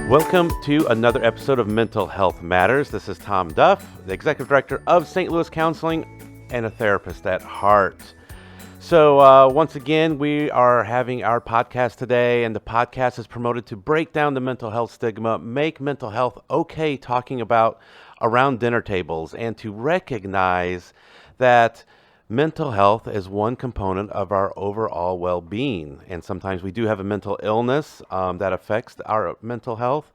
Welcome to another episode of Mental Health Matters. This is Tom Duff, the Executive Director of St. Louis Counseling and a therapist at heart. So once again, we are having our podcast today, and the podcast is promoted to break down the mental health stigma, make mental health okay talking about around dinner tables, and to recognize that mental health is one component of our overall well-being. And sometimes we do have a mental illness that affects our mental health.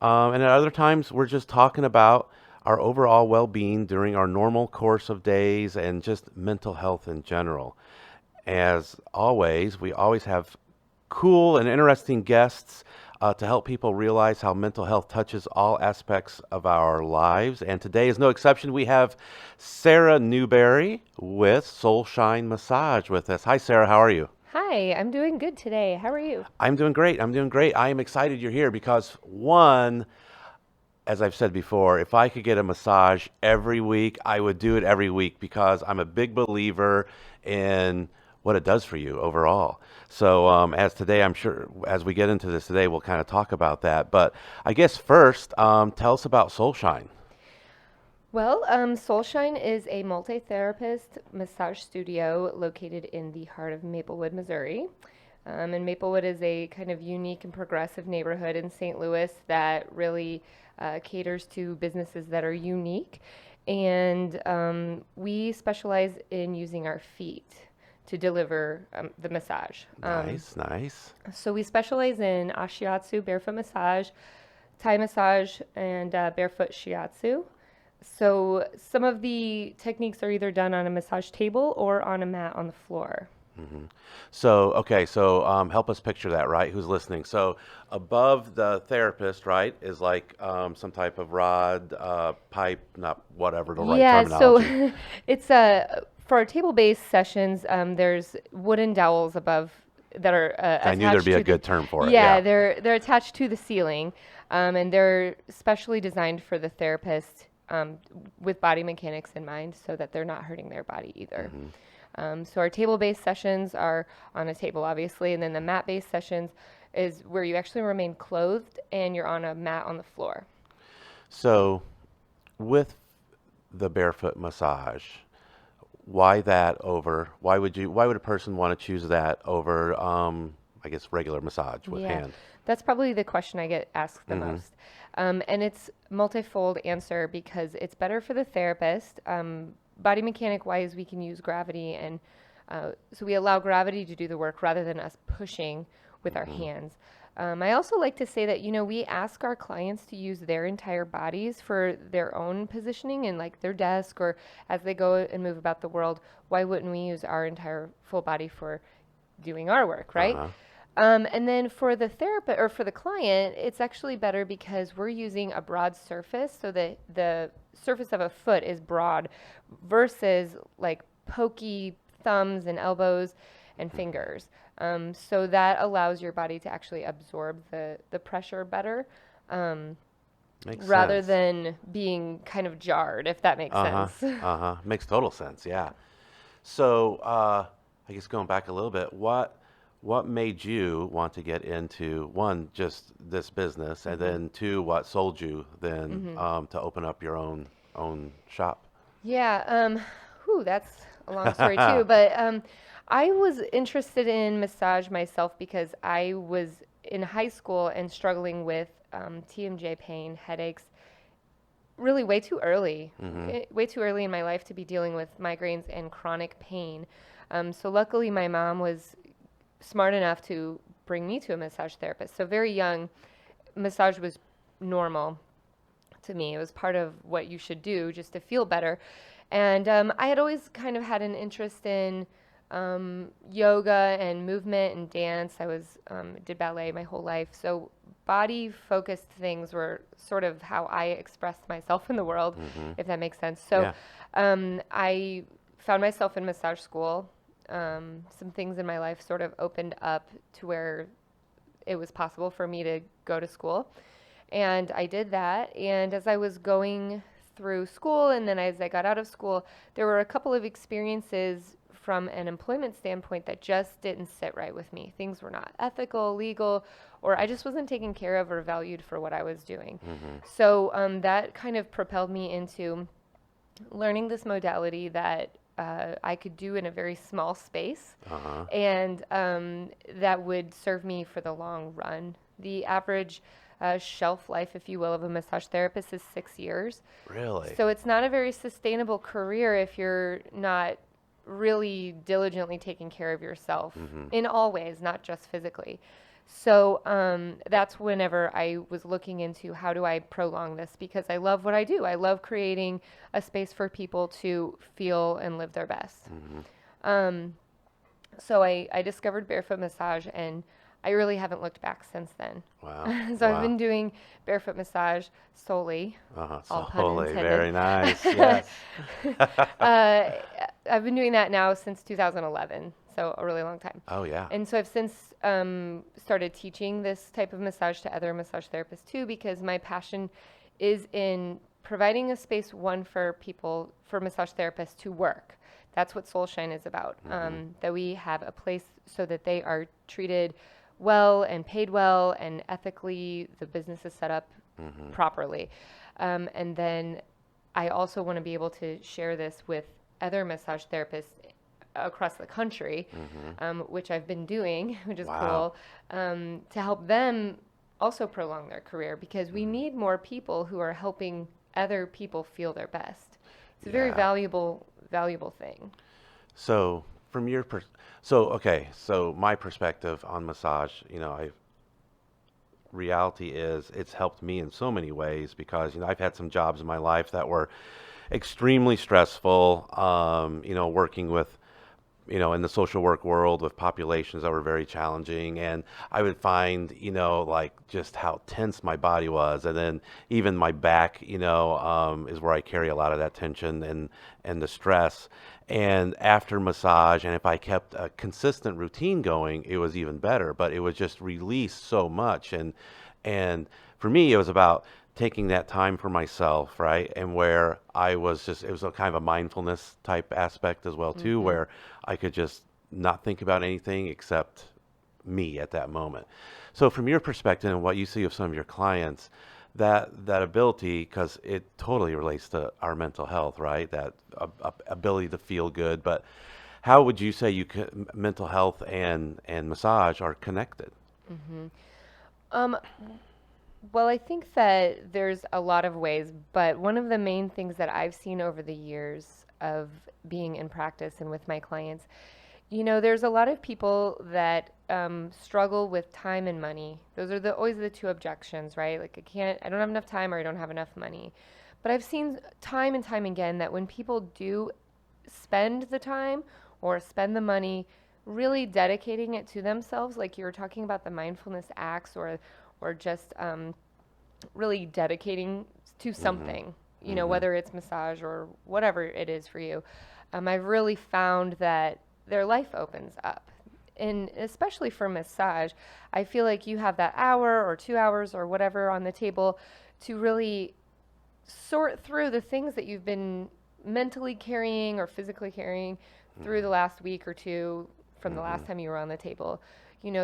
And at other times, we're just talking about our overall well-being during our normal course of days and just mental health in general. As always, we always have cool and interesting guests to help people realize how mental health touches all aspects of our lives. And today is no exception. We have Sara Newberry with Sole Shine Massage with us. Hi, Sara. How are you? Hi, I'm doing good today. How are you? I'm doing great. I am excited you're here because, one, as I've said before, if I could get a massage every week, I would do it every week because I'm a big believer in what it does for you overall. So as today, I'm sure as we get into this today, we'll kind of talk about that. But I guess first, tell us about Sole Shine. Well, Sole Shine is a multi-therapist massage studio located in the heart of Maplewood, Missouri. And Maplewood is a kind of unique and progressive neighborhood in St. Louis that really caters to businesses that are unique. And we specialize in using our feet to deliver the massage. Nice. So we specialize in shiatsu, barefoot massage, Thai massage, and barefoot shiatsu. So some of the techniques are either done on a massage table or on a mat on the floor. Mm-hmm. So help us picture that, right? Who's listening? So above the therapist, right, is like some type of rod, pipe, not whatever the right terminology. So it's for our table-based sessions, there's wooden dowels above that are attached. I knew there'd be a good term for it. Yeah, they're attached to the ceiling, and they're specially designed for the therapist with body mechanics in mind, so that they're not hurting their body either. Mm-hmm. So our table-based sessions are on a table, obviously, and then the mat-based sessions is where you actually remain clothed and you're on a mat on the floor. So with the barefoot massage, why would a person want to choose that over, I guess, regular massage with hand? That's probably the question I get asked the most. And it's multifold answer because it's better for the therapist. Body mechanic wise, we can use gravity, and so we allow gravity to do the work rather than us pushing with our hands. I also like to say that, we ask our clients to use their entire bodies for their own positioning in like their desk or as they go and move about the world. Why wouldn't we use our entire full body for doing our work, right? And then for the therapist or for the client, it's actually better because we're using a broad surface, so that the surface of a foot is broad versus like pokey thumbs and elbows and fingers. So that allows your body to actually absorb the pressure better, rather than being kind of jarred, if that makes sense. Makes total sense, yeah. So I guess going back a little bit, what made you want to get into, one, just this business, and then two, what sold you then to open up your own shop? Yeah, that's a long story too, but I was interested in massage myself because I was in high school and struggling with TMJ pain, headaches, really way too early in my life to be dealing with migraines and chronic pain. So luckily my mom was smart enough to bring me to a massage therapist. So very young, massage was normal to me. It was part of what you should do just to feel better. And I had always kind of had an interest in yoga and movement and dance. I did ballet my whole life. So body-focused things were sort of how I expressed myself in the world, if that makes sense. So I found myself in massage school. Some things in my life sort of opened up to where it was possible for me to go to school. And I did that. And as I was going through school and then as I got out of school, there were a couple of experiences from an employment standpoint that just didn't sit right with me. Things were not ethical, legal, or I just wasn't taken care of or valued for what I was doing. So that kind of propelled me into learning this modality that I could do in a very small space, and that would serve me for the long run. The average shelf life, if you will, of a massage therapist is 6 years. Really? So it's not a very sustainable career if you're not really diligently taking care of yourself in all ways, not just physically. So that's whenever I was looking into how do I prolong this, because I love what I do. I love creating a space for people to feel and live their best. So I discovered barefoot massage, and I really haven't looked back since then. Wow. So I've been doing barefoot massage solely. All pun Solely. intended. Very nice. Yes. I've been doing that now since 2011, so a really long time. Oh, yeah. And so I've since started teaching this type of massage to other massage therapists too, because my passion is in providing a space, one, for people, for massage therapists to work. That's what Sole Shine is about, that we have a place so that they are treated well and paid well and ethically, the business is set up properly. And then I also want to be able to share this with other massage therapists across the country, which I've been doing, which is cool, to help them also prolong their career, because we need more people who are helping other people feel their best. It's a very valuable thing. So from your so my perspective on massage, reality is it's helped me in so many ways, because I've had some jobs in my life that were extremely stressful, working with in the social work world with populations that were very challenging, and I would find like just how tense my body was, and then even my back is where I carry a lot of that tension and the stress. And after massage, and if I kept a consistent routine going, it was even better, but it would just release so much. And for me, it was about taking that time for myself, right? And where it was a kind of a mindfulness type aspect as well too, where I could just not think about anything except me at that moment. So from your perspective and what you see of some of your clients, that ability, because it totally relates to our mental health, right? That ability to feel good. But how would you say mental health and massage are connected? Well, I think that there's a lot of ways, but one of the main things that I've seen over the years of being in practice and with my clients, there's a lot of people that struggle with time and money. Those are always the two objections, right? Like I don't have enough time, or I don't have enough money. But I've seen time and time again that when people do spend the time or spend the money really dedicating it to themselves, like you were talking about the mindfulness acts, or just really dedicating to something, whether it's massage or whatever it is for you, I've really found that their life opens up. And especially for massage, I feel like you have that hour or 2 hours or whatever on the table to really sort through the things that you've been mentally carrying or physically carrying through the last week or two from the last time you were on the table.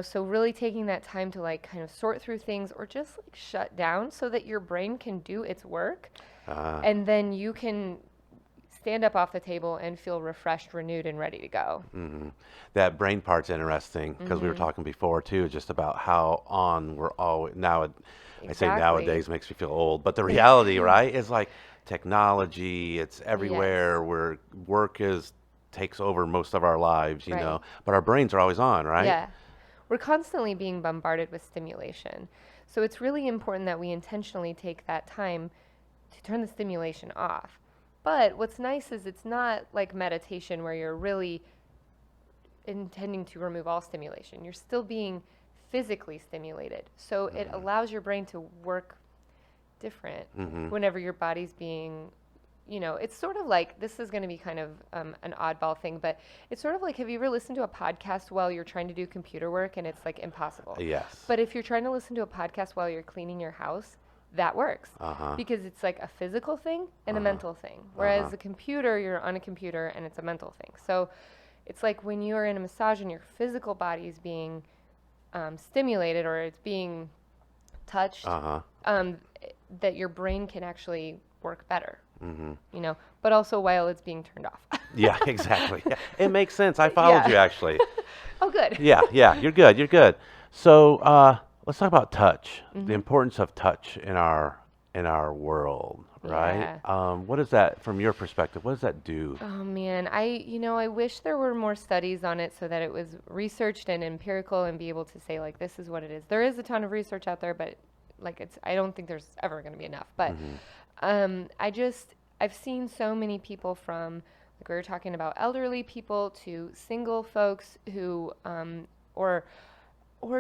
So really taking that time to like kind of sort through things, or just like shut down so that your brain can do its work, and then you can stand up off the table and feel refreshed, renewed, and ready to go. That brain part's interesting, because we were talking before too, just about how on we're always now. I say nowadays makes me feel old, but the reality, right, is like technology. It's everywhere. Where work takes over most of our lives, but our brains are always on, right? Yeah. We're constantly being bombarded with stimulation. So it's really important that we intentionally take that time to turn the stimulation off. But what's nice is it's not like meditation where you're really intending to remove all stimulation. You're still being physically stimulated. So it allows your brain to work different whenever your body's being, it's sort of like, this is going to be kind of an oddball thing, but it's sort of like, have you ever listened to a podcast while you're trying to do computer work and it's like impossible? Yes. But if you're trying to listen to a podcast while you're cleaning your house, that works, because it's like a physical thing and a mental thing. Whereas a computer, you're on a computer and it's a mental thing. So it's like when you are in a massage and your physical body is being stimulated or it's being touched, that your brain can actually work better, you know, but also while it's being turned off. Yeah, exactly. Yeah. It makes sense. I followed you actually. Oh, good. Yeah, you're good. You're good. So let's talk about touch. The importance of touch in our world, right? Yeah. What is that from your perspective? What does that do? Oh man, I wish there were more studies on it so that it was researched and empirical and be able to say like this is what it is. There is a ton of research out there, but like I don't think there's ever going to be enough. But I've seen so many people from, like we were talking about, elderly people to single folks who or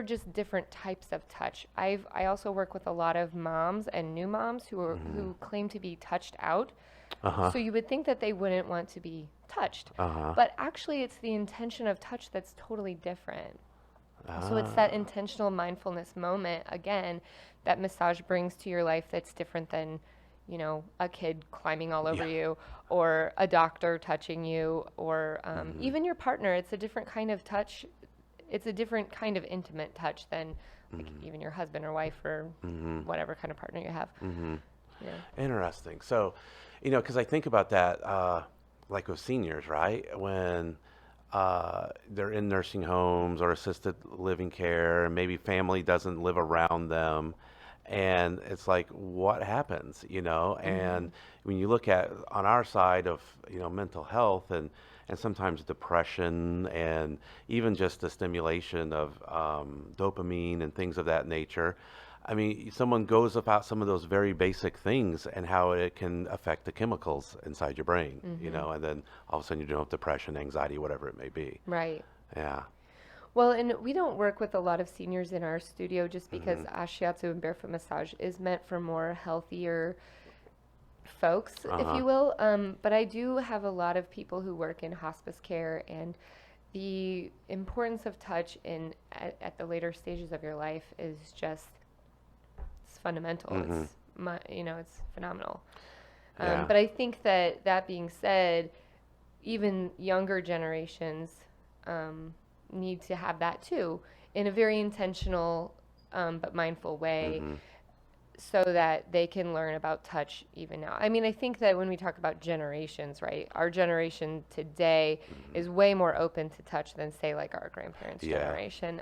just different types of touch. I also work with a lot of moms and new moms who claim to be touched out. So you would think that they wouldn't want to be touched, but actually it's the intention of touch that's totally different. So it's that intentional mindfulness moment, again, that massage brings to your life that's different than, you know, a kid climbing all over you or a doctor touching you or even your partner. It's a different kind of touch. It's a different kind of intimate touch than like even your husband or wife or whatever kind of partner you have. Yeah. Interesting. So, you know, because I think about that, like with seniors, right? When they're in nursing homes or assisted living care, and maybe family doesn't live around them, and it's like, what happens, you know? And when you look at on our side of, you know, mental health and sometimes depression and even just the stimulation of dopamine and things of that nature. I mean, someone goes about some of those very basic things and how it can affect the chemicals inside your brain, you know, and then all of a sudden you develop depression, anxiety, whatever it may be. Right. Yeah. Well, and we don't work with a lot of seniors in our studio just because shiatsu and barefoot massage is meant for more healthier folks, if you will. But I do have a lot of people who work in hospice care, and the importance of touch at the later stages of your life is just, it's fundamental. It's phenomenal. But I think that being said, even younger generations need to have that too in a very intentional but mindful way. So that they can learn about touch even now. I mean, I think that when we talk about generations, right, our generation today is way more open to touch than, say, like our grandparents' generation.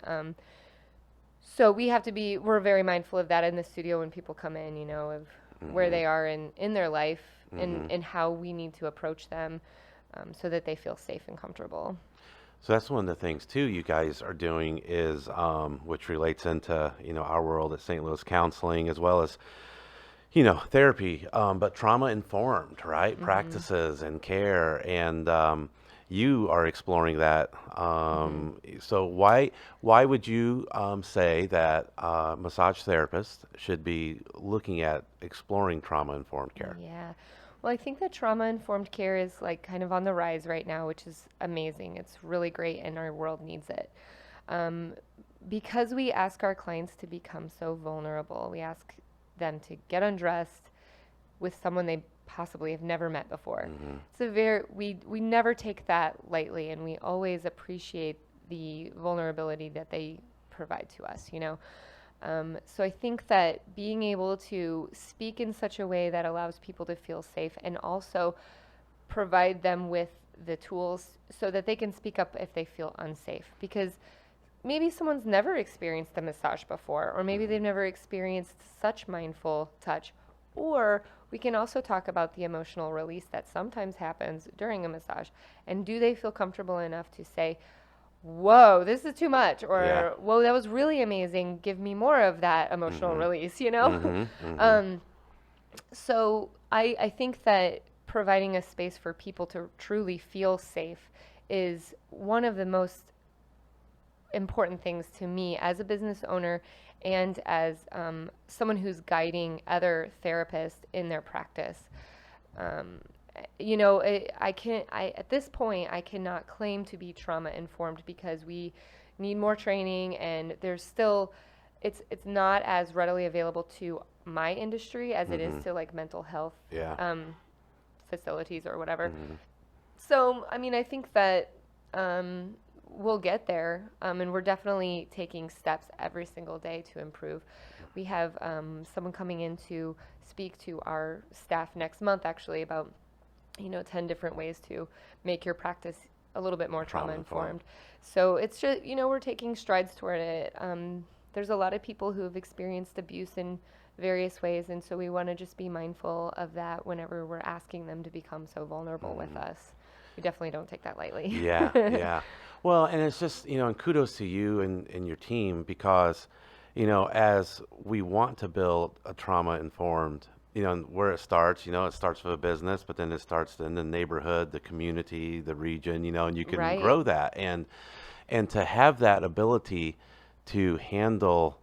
So we're very mindful of that in the studio when people come in, you know, of where they are in their life and how we need to approach them so that they feel safe and comfortable. So that's one of the things too you guys are doing is, which relates into, you know, our world at St. Louis Counseling as well as, you know, therapy, but trauma-informed, right? Practices and care, and you are exploring that. So why would you say that massage therapists should be looking at exploring trauma-informed care? Yeah. Well, I think that trauma-informed care is like kind of on the rise right now, which is amazing. It's really great, and our world needs it. Because we ask our clients to become so vulnerable, we ask them to get undressed with someone they possibly have never met before. It's we never take that lightly, and we always appreciate the vulnerability that they provide to us, you know. So I think that being able to speak in such a way that allows people to feel safe and also provide them with the tools so that they can speak up if they feel unsafe, because maybe someone's never experienced a massage before, or maybe they've never experienced such mindful touch. Or we can also talk about the emotional release that sometimes happens during a massage, and do they feel comfortable enough to say, whoa, this is too much, or whoa, that was really amazing, give me more of that emotional release, you know? So I think that providing a space for people to truly feel safe is one of the most important things to me as a business owner and as someone who's guiding other therapists in their practice. You know, at this point, I cannot claim to be trauma informed because we need more training, and there's still, it's not as readily available to my industry as it is to like mental health facilities or whatever. So, I mean, I think that we'll get there. And we're definitely taking steps every single day to improve. We have someone coming in to speak to our staff next month, actually, about 10 different ways to make your practice a little bit more trauma-informed. So it's just, we're taking strides toward it. There's a lot of people who have experienced abuse in various ways, and so we want to just be mindful of that whenever we're asking them to become so vulnerable with us. We definitely don't take that lightly. Yeah, yeah. Well, and it's just, and kudos to you and your team because, as we want to build a trauma-informed, where it starts, it starts with a business, but then it starts in the neighborhood, the community, the region, and you can grow that. And to have that ability to handle,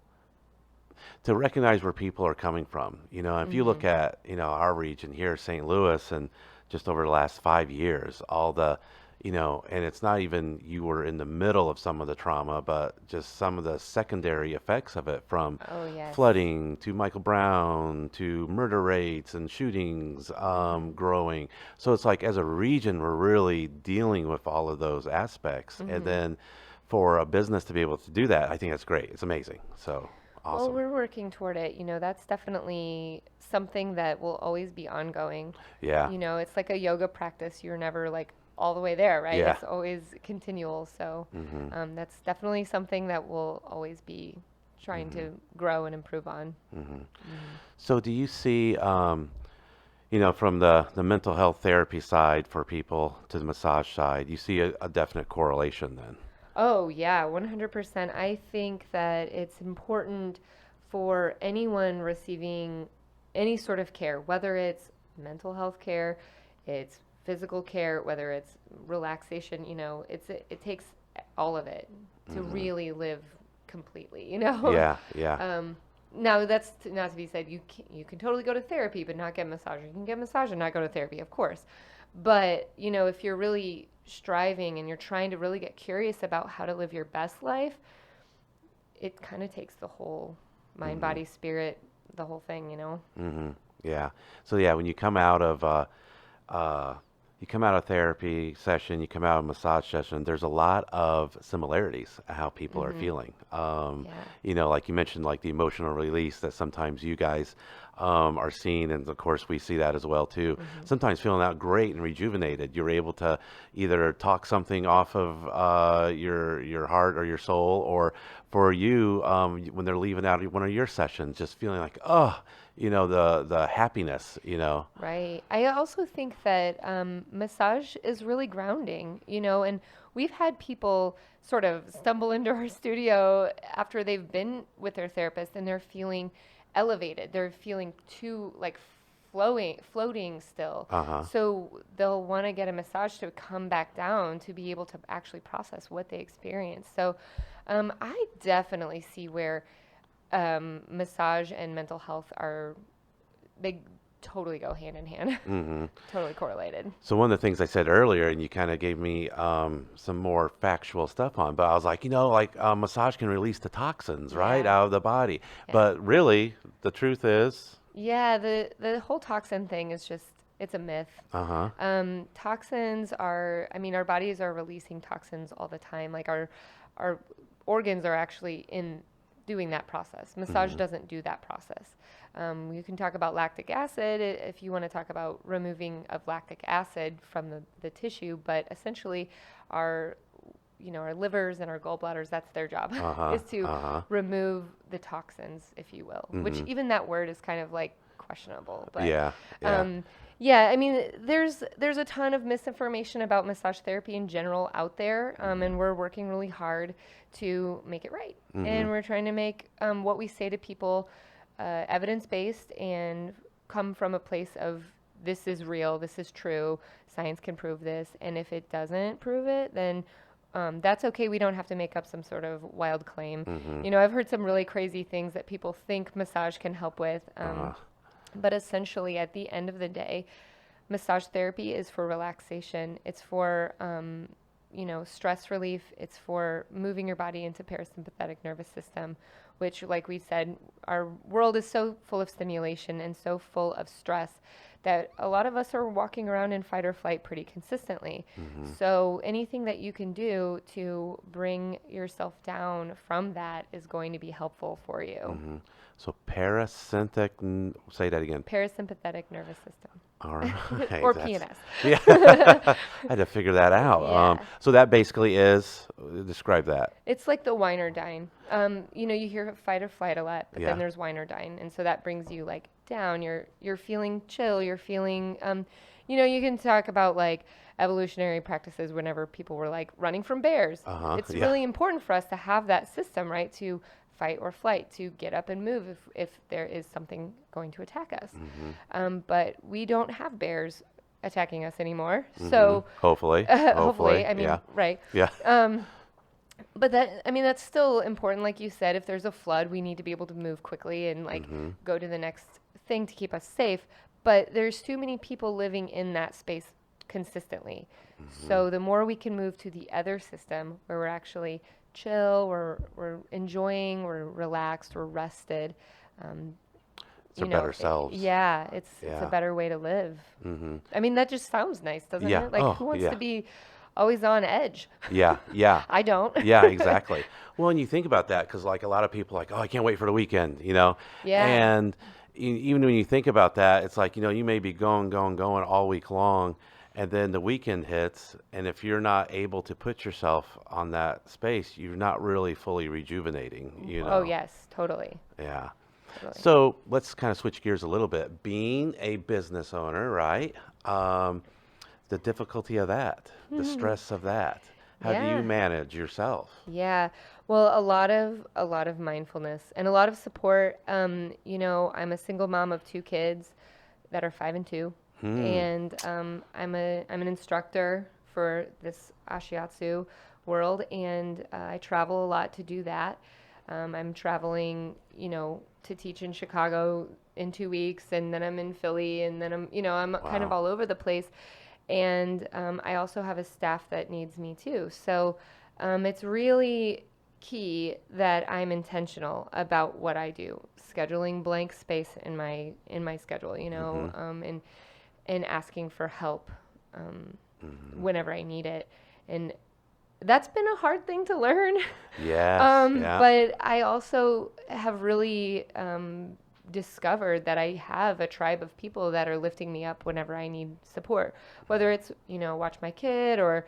to recognize where people are coming from, if you look at, our region here, St. Louis, and just over the last 5 years, all the, and it's not even you were in the middle of some of the trauma, but just some of the secondary effects of it from flooding to Michael Brown to murder rates and shootings growing. So it's like as a region, we're really dealing with all of those aspects. And then for a business to be able to do that, I think that's great. It's amazing. So awesome. Well, we're working toward it. That's definitely something that will always be ongoing. Yeah. It's like a yoga practice. You're never like all the way there, right? Yeah. It's always continual. So that's definitely something that we'll always be trying to grow and improve on. So do you see, from the mental health therapy side for people to the massage side, you see a definite correlation then? Oh, yeah, 100%. I think that it's important for anyone receiving any sort of care, whether it's mental health care, it's physical care, whether it's relaxation, it takes all of it to really live completely, Yeah, yeah. Now that's not to be said. You can totally go to therapy but not get massage. You can get massage and not go to therapy, of course. But if you're really striving and you're trying to really get curious about how to live your best life, it kind of takes the whole mind, body, spirit, the whole thing, Yeah. So yeah, when you come out of therapy session, you come out of massage session, there's a lot of similarities how people are feeling. Like you mentioned, like the emotional release that sometimes you guys are seeing, and of course we see that as well too. Sometimes feeling out great and rejuvenated, you're able to either talk something off of your heart or your soul, or for you when they're leaving out one of your sessions, just feeling like the happiness. Right. I also think that massage is really grounding, and we've had people sort of stumble into our studio after they've been with their therapist and they're feeling elevated. They're feeling too like floating still. So they'll want to get a massage to come back down to be able to actually process what they experienced. So I definitely see where massage and mental health they totally go hand in hand. Totally correlated. So one of the things I said earlier, and you kind of gave me some more factual stuff on, but I was like, massage can release the toxins, right, out of the body. Yeah. But really, the truth is... Yeah, the whole toxin thing is just, it's a myth. Toxins are, our bodies are releasing toxins all the time. Like our organs are actually in doing that process. Massage doesn't do that process. You can talk about lactic acid if you want to talk about removing of lactic acid from the tissue, but essentially our livers and our gallbladders, that's their job, is to remove the toxins, if you will, which even that word is kind of like questionable. But there's a ton of misinformation about massage therapy in general out there, and we're working really hard to make it right. And we're trying to make what we say to people evidence-based and come from a place of this is real, this is true, science can prove this, and if it doesn't prove it, then that's okay. We don't have to make up some sort of wild claim. I've heard some really crazy things that people think massage can help with, but essentially at the end of the day, massage therapy is for relaxation. It's for stress relief. It's for moving your body into parasympathetic nervous system, which, like we said, our world is so full of stimulation and so full of stress that a lot of us are walking around in fight or flight pretty consistently. So anything that you can do to bring yourself down from that is going to be helpful for you. So parasympathetic, say that again. Parasympathetic nervous system. All right. Or That's- PNS. Yeah. I had to figure that out. Yeah. So that basically is, describe that. It's like the wine or dine. You know, you hear fight or flight a lot, but Yeah. then there's wine or dine, and so that brings you like down. You're feeling chill. You're feeling, you know, you can talk about like evolutionary practices whenever people were like running from bears. It's Yeah. really important for us to have that system, right? To fight or flight, to get up and move if there is something going to attack us. But we don't have bears attacking us anymore. So Hopefully. hopefully, I mean, yeah. right. Yeah. But that, I mean, that's still important. Like you said, if there's a flood, we need to be able to move quickly and like go to the next thing to keep us safe. But there's too many people living in that space consistently. So the more we can move to the other system where we're actually chill, we're enjoying, we're relaxed, we're rested. It's our better selves. Yeah, it's a Yeah. better way to live. I mean, that just sounds nice, doesn't Yeah. it? Like, Oh, who wants yeah. to be always on edge? Yeah. Yeah. I don't. Yeah, exactly. Well, and you think about that because, like, a lot of people are like, oh, I can't wait for the weekend, you know? Yeah. And even when you think about that, it's like, you know, you may be going all week long, and then the weekend hits, and if you're not able to put yourself on that space, you're not really fully rejuvenating, you know? Oh, yes, totally. Yeah. Totally. So let's kind of switch gears a little bit. Being a business owner, right? The difficulty of that, the stress of that. How do Yeah. you manage yourself? Yeah. Well, a lot of mindfulness and a lot of support. You know, I'm a single mom of 2 kids that are 5 and 2, and I'm an instructor for this Ashiatsu world, and I travel a lot to do that. I'm traveling, you know, to teach in Chicago in 2 weeks, and then I'm in Philly, and then I'm kind of all over the place. And I also have a staff that needs me too. So it's really key that I'm intentional about what I do, scheduling blank space in my schedule, you know, and asking for help whenever I need it. And that's been a hard thing to learn. Yes. Yeah. But I also have really discovered that I have a tribe of people that are lifting me up whenever I need support, whether it's, you know, watch my kid or,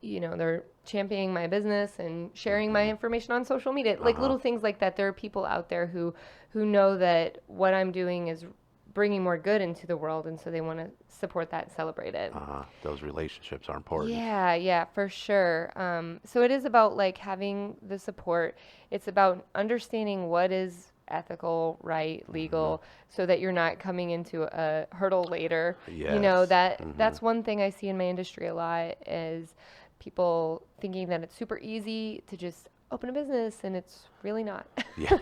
you know, they're championing my business and sharing my information on social media, like little things like that. There are people out there who know that what I'm doing is bringing more good into the world, and so they want to support that and celebrate it. Those relationships are important. Yeah, for sure. So it is about like having the support. It's about understanding what is ethical, right, legal, so that you're not coming into a hurdle later. You know, Yes. that's one thing I see in my industry a lot is people thinking that it's super easy to just open a business, and it's really not. Yeah.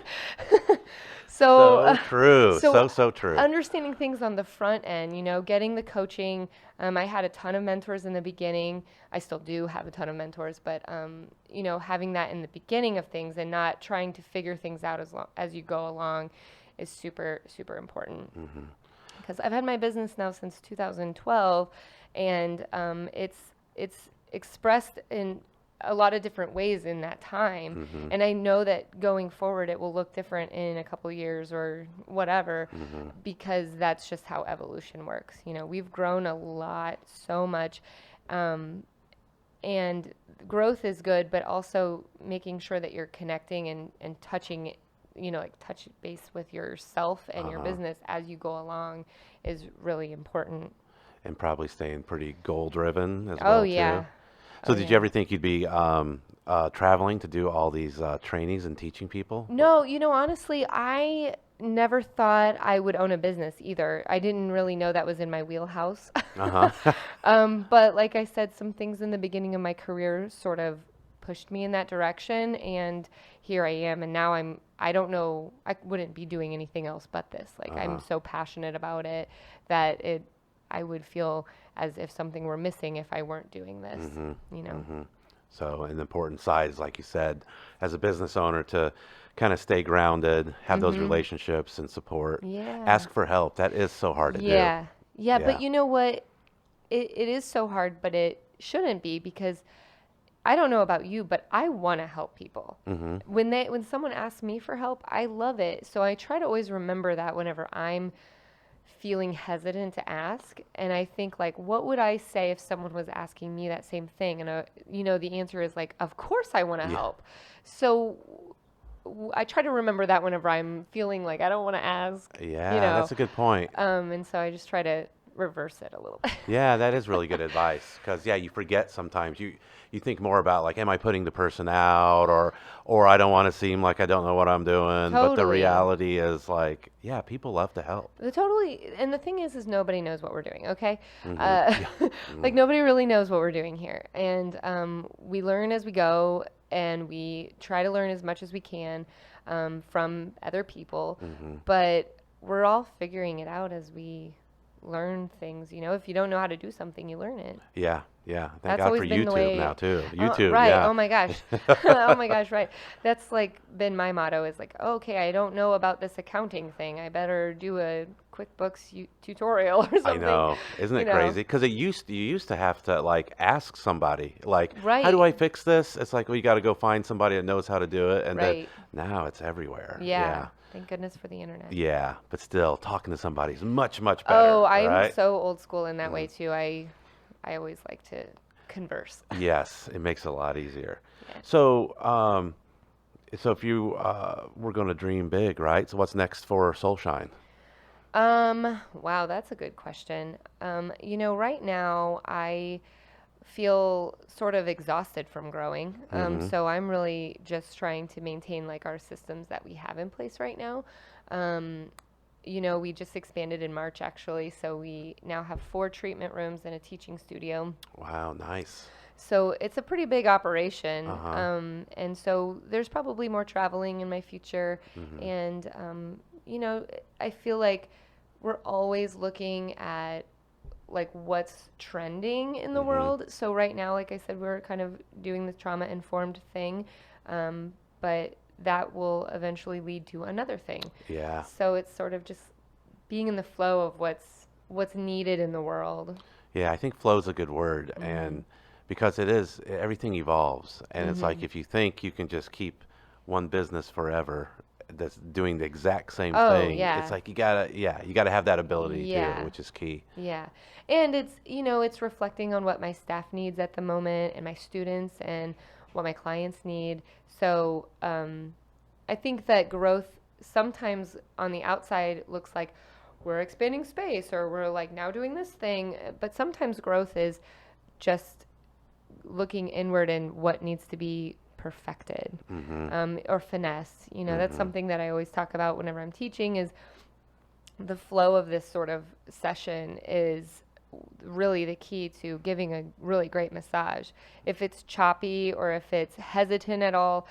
So true. So true. Understanding things on the front end, you know, getting the coaching. I had a ton of mentors in the beginning. I still do have a ton of mentors, but you know, having that in the beginning of things and not trying to figure things out as you go along is super, super important. Because I've had my business now since 2012, and it's expressed in a lot of different ways in that time. And I know that going forward it will look different in a couple years or whatever, because that's just how evolution works. You know, we've grown a lot, so much, and growth is good, but also making sure that you're connecting and touching, you know, like touch base with yourself and your business as you go along is really important. And probably staying pretty goal driven as well. Oh yeah. Too. So did you ever think you'd be traveling to do all these trainings and teaching people? No, you know, honestly, I never thought I would own a business either. I didn't really know that was in my wheelhouse. But like I said, some things in the beginning of my career sort of pushed me in that direction, and here I am. And now I don't know, I wouldn't be doing anything else but this. Like I'm so passionate about it that I would feel as if something were missing if I weren't doing this, you know. So an important side is, like you said, as a business owner, to kind of stay grounded, have those relationships and support. Yeah. Ask for help. That is so hard to do. Yeah. Yeah, Yeah. but you know what? It is so hard, but it shouldn't be, because I don't know about you, but I want to help people. When someone asks me for help, I love it. So I try to always remember that whenever I'm feeling hesitant to ask. And I think, like, what would I say if someone was asking me that same thing? And the answer is like, of course I want to help. So I try to remember that whenever I'm feeling like I don't want to ask. Yeah, that's a good point. And so I just try to reverse it a little bit. Yeah, that is really good advice, because you forget sometimes. You think more about, like, am I putting the person out, or I don't want to seem like I don't know what I'm doing. But the Totally. reality is, like, yeah, people love to help. And the thing is nobody knows what we're doing, okay? Like, nobody really knows what we're doing here. And we learn as we go, and we try to learn as much as we can from other people. But we're all figuring it out as we learn things. If you don't know how to do something, you learn it. Yeah. Thank That's God always for been the way. YouTube now too. YouTube, right. yeah. Oh my gosh. Oh my gosh. Right. That's like been my motto, is like, okay, I don't know about this accounting thing. I better do a QuickBooks tutorial or something. I know. Isn't it crazy? Because you used to have to, like, ask somebody, like, how do I fix this? It's like, well, you got to go find somebody that knows how to do it. And then now it's everywhere. Yeah. Thank goodness for the internet. Yeah. But still, talking to somebody is much, much better. Oh, I'm right? so old school in that way too. I always like to converse. Yes, it makes it a lot easier. Yeah. So, so if you we're going to dream big, right? So what's next for Sole Shine? Wow, that's a good question. Right now I feel sort of exhausted from growing. So I'm really just trying to maintain, like, our systems that we have in place right now. We just expanded in March, actually, so we now have 4 treatment rooms and a teaching studio. Wow, nice. So it's a pretty big operation. And so there's probably more traveling in my future. And, I feel like we're always looking at, like, what's trending in the world. So right now, like I said, we're kind of doing the trauma-informed thing. But that will eventually lead to another thing. Yeah. So it's sort of just being in the flow of what's needed in the world. Yeah, I think flow is a good word, and because everything evolves, and it's like, if you think you can just keep one business forever that's doing the exact same thing, it's like you gotta have that ability too, which is key. Yeah, and it's reflecting on what my staff needs at the moment, and my students, and what my clients need. So I think that growth sometimes on the outside looks like we're expanding space, or we're, like, now doing this thing. But sometimes growth is just looking inward and what needs to be perfected, or finesse. That's something that I always talk about whenever I'm teaching, is the flow of this sort of session is really the key to giving a really great massage. If it's choppy or if it's hesitant at all,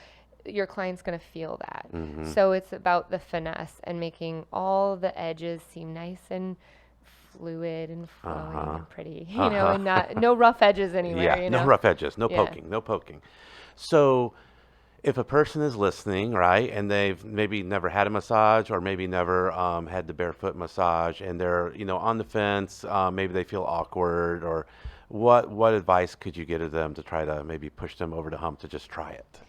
your client's going to feel that. So it's about the finesse and making all the edges seem nice and fluid and flowing and pretty, and no rough edges anywhere. Yeah, no rough edges, no poking. So if a person is listening, right, and they've maybe never had a massage, or maybe never had the barefoot massage, and they're on the fence, maybe they feel awkward, or what advice could you give to them to try to maybe push them over the hump to just try it?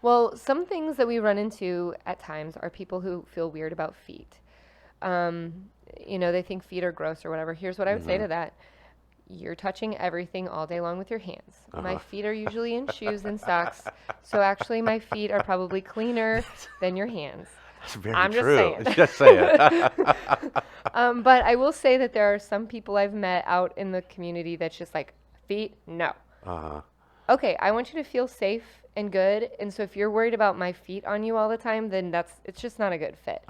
Well, some things that we run into at times are people who feel weird about feet. They think feet are gross or whatever. Here's what I would say to that. You're touching everything all day long with your hands. My feet are usually in shoes and socks, so actually my feet are probably cleaner than your hands. That's very I'm true. Just saying. But I will say that there are some people I've met out in the community that's just like, feet, no. Okay, I want you to feel safe and good, and so if you're worried about my feet on you all the time, then it's just not a good fit.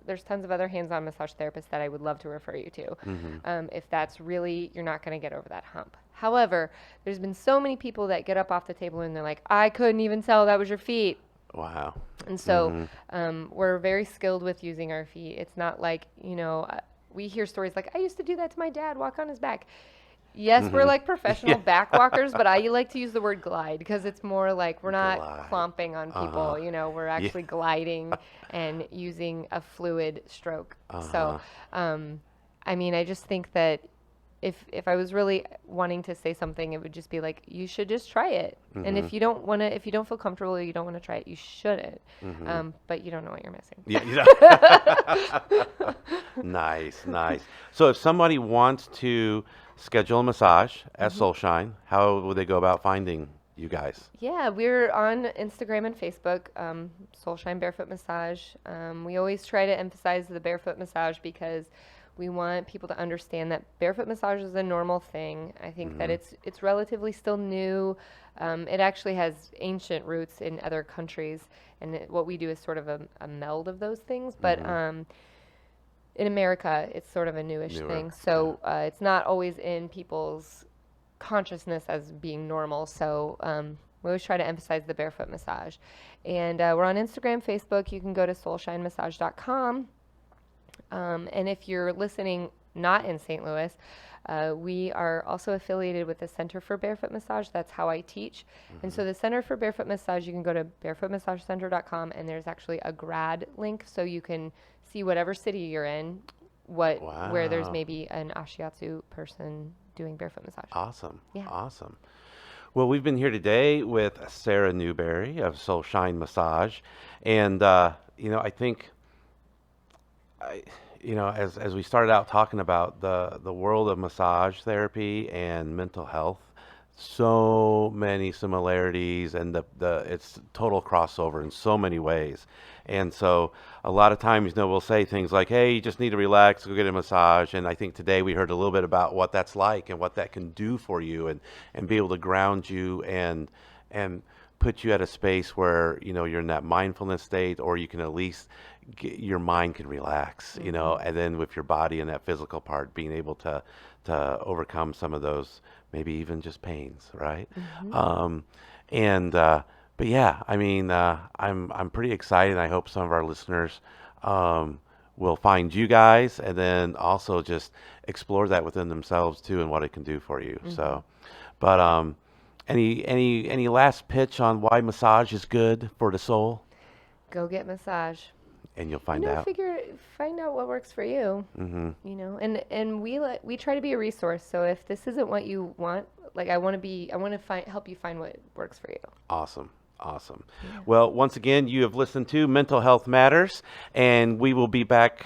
There's tons of other hands-on massage therapists that I would love to refer you to, if that's really, you're not going to get over that hump. However, there's been so many people that get up off the table and they're like, I couldn't even tell that was your feet. Wow. And so we're very skilled with using our feet. It's not like, we hear stories like, I used to do that to my dad, walk on his back. Yes, we're like professional Yeah. back walkers, but I like to use the word glide because it's more like we're not Glide. clomping on people, we're Yeah. actually gliding and using a fluid stroke. So, I mean, I just think that if I was really wanting to say something, it would just be like, you should just try it. And if you don't want to, if you don't feel comfortable, you don't want to try it, you shouldn't. But you don't know what you're missing. Yeah. Nice, nice. So if somebody wants to schedule a massage at Sole Shine, how would they go about finding you guys? Yeah, we're on Instagram and Facebook, Sole Shine Barefoot Massage. We always try to emphasize the barefoot massage because we want people to understand that barefoot massage is a normal thing. I think that it's relatively still new. It actually has ancient roots in other countries, and what we do is sort of a meld of those things. But in America, it's sort of a newish thing. So it's not always in people's consciousness as being normal. So we always try to emphasize the barefoot massage. And we're on Instagram, Facebook. You can go to soleshinemassage.com. And if you're listening not in St. Louis, we are also affiliated with the Center for Barefoot Massage. That's how I teach. And so the Center for Barefoot Massage, you can go to barefootmassagecenter.com, and there's actually a grad link, so you can see whatever city you're in, where there's maybe an Ashiatsu person doing barefoot massage. Awesome. Yeah. Awesome. Well, we've been here today with Sara Newberry of Sole Shine Massage. And, I think, as we started out talking about the world of massage therapy and mental health, so many similarities, and it's total crossover in so many ways. And so a lot of times, we'll say things like, hey, you just need to relax, go get a massage. And I think today we heard a little bit about what that's like and what that can do for you, and be able to ground you and put you at a space where, you're in that mindfulness state, or you can at least your mind can relax, and then with your body and that physical part being able to overcome some of those, maybe even just pains, right? But yeah, I mean, I'm pretty excited. I hope some of our listeners will find you guys, and then also just explore that within themselves too, and what it can do for you. So, but any last pitch on why massage is good for the soul? Go get massage. And you'll find out. Find out what works for you. And we try to be a resource. So if this isn't what you want, like I want to help you find what works for you. Awesome. Yeah. Well, once again, you have listened to Mental Health Matters, and we will be back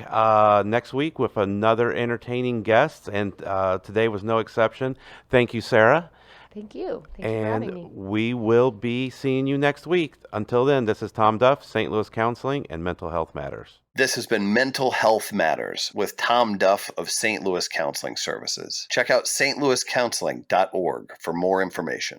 next week with another entertaining guest, and today was no exception. Thank you, Sara. Thank you. Thanks for having me. And we will be seeing you next week. Until then, this is Tom Duff, St. Louis Counseling and Mental Health Matters. This has been Mental Health Matters with Tom Duff of St. Louis Counseling Services. Check out stlouiscounseling.org for more information.